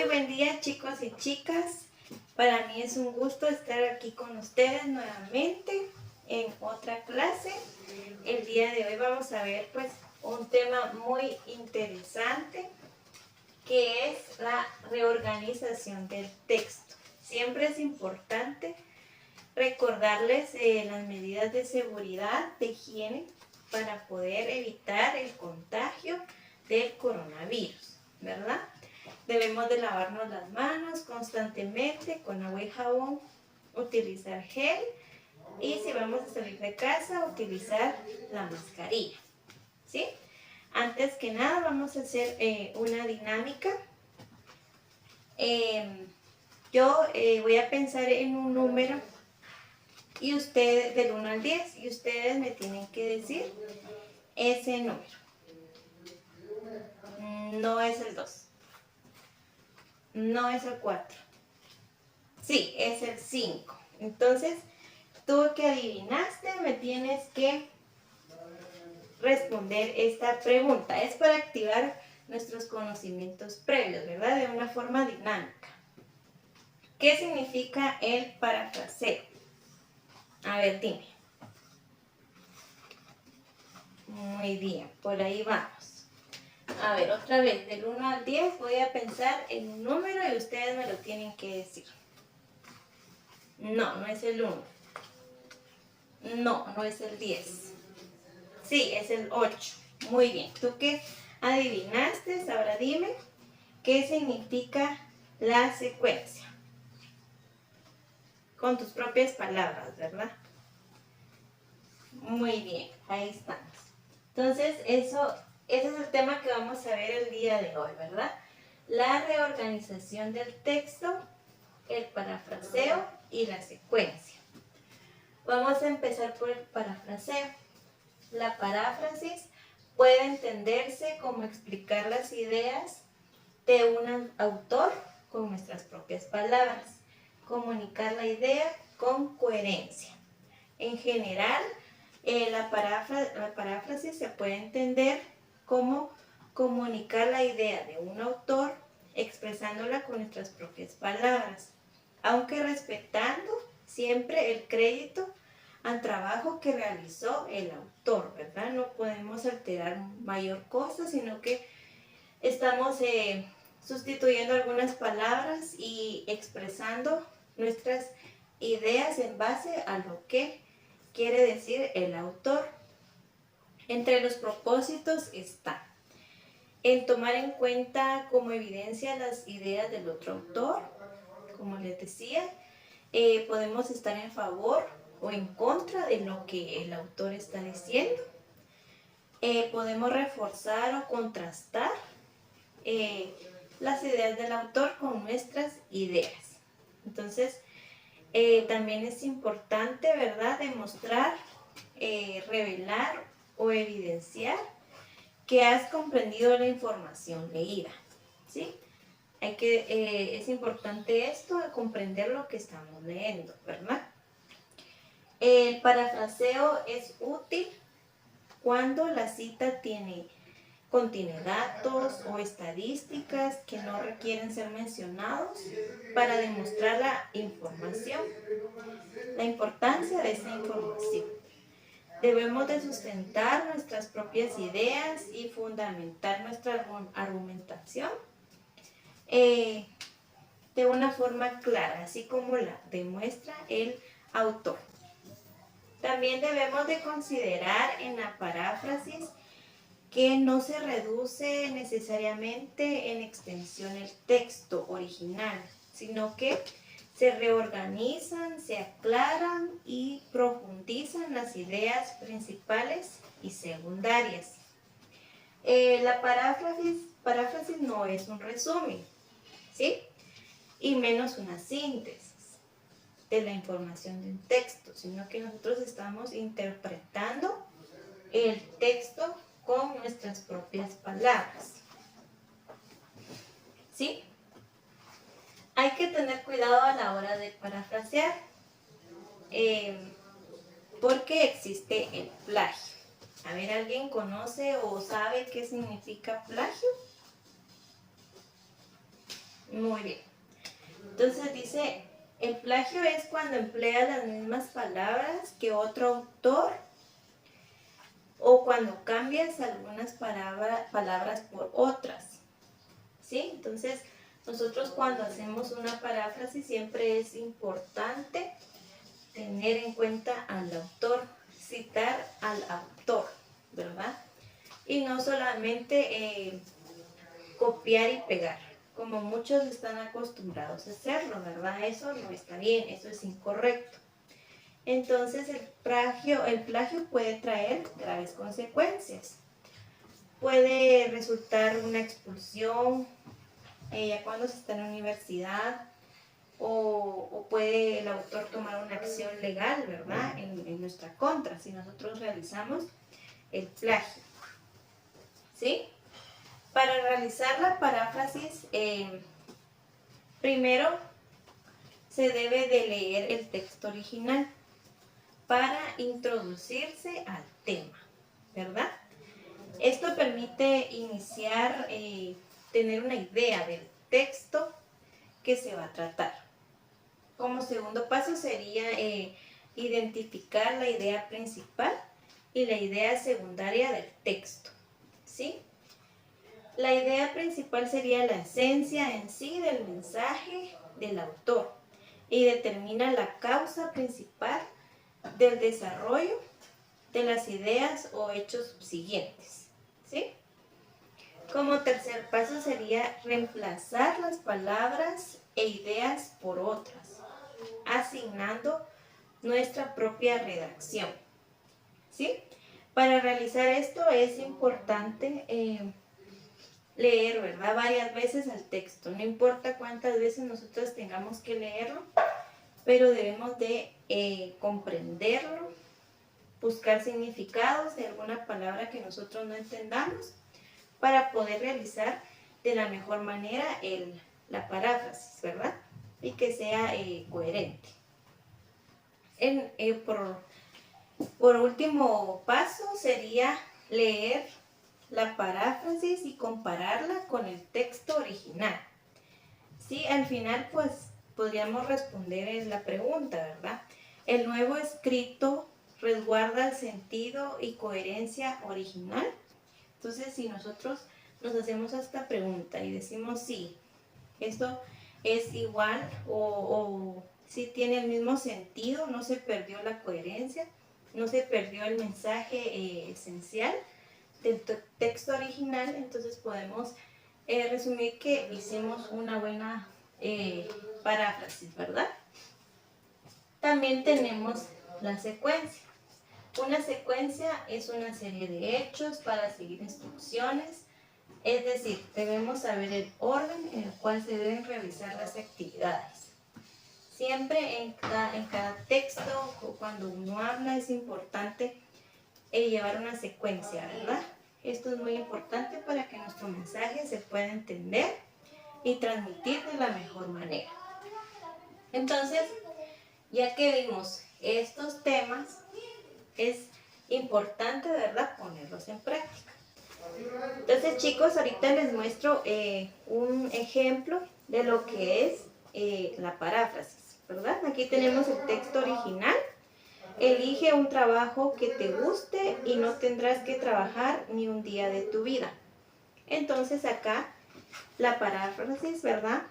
buen día, chicos y chicas. Para mí es un gusto estar aquí con ustedes nuevamente en otra clase. El día de hoy vamos a ver pues un tema muy interesante que es la reorganización del texto. Siempre es importante recordarles las medidas de seguridad, de higiene, para poder evitar el contagio del coronavirus, ¿verdad? Debemos de lavarnos las manos constantemente con agua y jabón, utilizar gel y si vamos a salir de casa, utilizar la mascarilla, ¿sí? Antes que nada vamos a hacer una dinámica. Yo voy a pensar en un número y ustedes, del 1 al 10, y ustedes me tienen que decir ese número. No es el 2. No es el 4. Sí, es el 5. Entonces, tú que adivinaste, me tienes que responder esta pregunta. Es para activar nuestros conocimientos previos, ¿verdad? De una forma dinámica. ¿Qué significa el parafraseo? A ver, dime. Muy bien, por ahí vamos. A ver, otra vez, del 1 al 10 voy a pensar en un número y ustedes me lo tienen que decir. No, no es el 1. No, no es el 10. Sí, es el 8. Muy bien. ¿Tú qué adivinaste? Ahora dime qué significa la secuencia. Con tus propias palabras, ¿verdad? Muy bien, ahí estamos. Entonces, ese es el tema que vamos a ver el día de hoy, ¿verdad? La reorganización del texto, el parafraseo y la secuencia. Vamos a empezar por el parafraseo. La paráfrasis puede entenderse como explicar las ideas de un autor con nuestras propias palabras, comunicar la idea con coherencia. En general, la paráfrasis se puede entender como comunicar la idea de un autor expresándola con nuestras propias palabras, aunque respetando siempre el crédito al trabajo que realizó el autor, ¿verdad? No podemos alterar mayor cosa, sino que estamos sustituyendo algunas palabras y expresando nuestras ideas en base a lo que quiere decir el autor. Entre los propósitos está el tomar en cuenta como evidencia las ideas del otro autor, como les decía, podemos estar en favor o en contra de lo que el autor está diciendo. Podemos reforzar o contrastar las ideas del autor con nuestras ideas. Entonces, también es importante, ¿verdad?, demostrar, revelar o evidenciar que has comprendido la información leída, ¿sí? Es importante esto, de comprender lo que estamos leyendo, ¿verdad? El parafraseo es útil cuando la cita contiene datos o estadísticas que no requieren ser mencionados para demostrar la información, la importancia de esa información. Debemos de sustentar nuestras propias ideas y fundamentar nuestra argumentación de una forma clara, así como la demuestra el autor. También debemos de considerar en la paráfrasis que no se reduce necesariamente en extensión el texto original, sino que se reorganizan, se aclaran y profundizan las ideas principales y secundarias. La paráfrasis no es un resumen, ¿sí? Y menos una síntesis de la información de un texto, sino que nosotros estamos interpretando el texto con nuestras propias palabras, ¿sí? Hay que tener cuidado a la hora de parafrasear, porque existe el plagio. A ver, ¿alguien conoce o sabe qué significa plagio? Muy Muy bien. Entonces dice, el plagio es cuando emplea las mismas palabras que otro autor o cuando cambias algunas palabras por otras. ¿Sí? Entonces, nosotros cuando hacemos una paráfrasis siempre es importante tener en cuenta al autor, citar al autor, ¿verdad? Y no solamente copiar y pegar, como muchos están acostumbrados a hacerlo, ¿verdad? Eso no está bien, eso es incorrecto. Entonces el plagio puede traer graves consecuencias. Puede resultar una expulsión ya cuando se está en la universidad, o puede el autor tomar una acción legal, ¿verdad? En nuestra contra, si nosotros realizamos el plagio. ¿Sí? Para realizar la paráfrasis, primero se debe de leer el texto original para introducirse al tema, ¿verdad? Esto permite iniciar, tener una idea del texto que se va a tratar. Como segundo paso sería identificar la idea principal y la idea secundaria del texto, ¿sí? La idea principal sería la esencia en sí del mensaje del autor y determina la causa principal del desarrollo de las ideas o hechos subsiguientes, ¿sí? Como tercer paso sería reemplazar las palabras e ideas por otras, asignando nuestra propia redacción, ¿sí? Para realizar esto es importante leer, ¿verdad? Varias veces el texto, no importa cuántas veces nosotros tengamos que leerlo, pero debemos de comprenderlo, buscar significados de alguna palabra que nosotros no entendamos para poder realizar de la mejor manera la paráfrasis, ¿verdad? Y que sea coherente. Por último paso sería leer la paráfrasis y compararla con el texto original. Sí, al final pues podríamos responder la pregunta, ¿verdad? ¿El nuevo escrito resguarda el sentido y coherencia original? Entonces, si nosotros nos hacemos esta pregunta y decimos sí, esto es igual o sí tiene el mismo sentido, no se perdió la coherencia, no se perdió el mensaje esencial del texto original, entonces podemos resumir que hicimos una buena paráfrasis, ¿verdad? También tenemos la secuencia. Una secuencia es una serie de hechos para seguir instrucciones, es decir, debemos saber el orden en el cual se deben realizar las actividades. Siempre en cada texto o cuando uno habla es importante llevar una secuencia, ¿verdad? Esto es muy importante para que nuestro mensaje se pueda entender y transmitir de la mejor manera. Entonces, ya que vimos estos temas, es importante, ¿verdad?, ponerlos en práctica. Entonces, chicos, ahorita les muestro un ejemplo de lo que es la paráfrasis, ¿verdad? Aquí tenemos el texto original. Elige un trabajo que te guste y no tendrás que trabajar ni un día de tu vida. Entonces acá la paráfrasis, ¿verdad?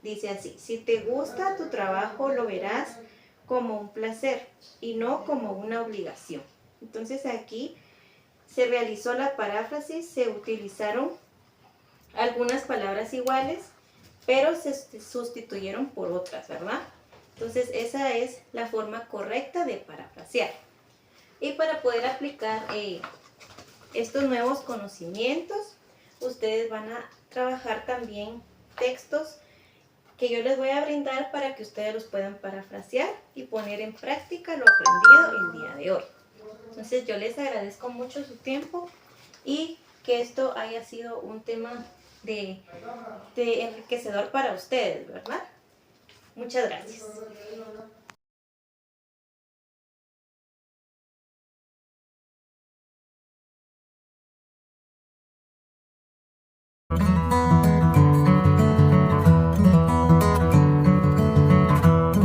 Dice así: si te gusta tu trabajo, lo verás como un placer y no como una obligación. Entonces aquí se realizó la paráfrasis, se utilizaron algunas palabras iguales, pero se sustituyeron por otras, ¿verdad? Entonces esa es la forma correcta de parafrasear. Y para poder aplicar estos nuevos conocimientos, ustedes van a trabajar también textos que yo les voy a brindar para que ustedes los puedan parafrasear y poner en práctica lo aprendido el día de hoy. Entonces yo les agradezco mucho su tiempo y que esto haya sido un tema de enriquecedor para ustedes, ¿verdad? Muchas gracias.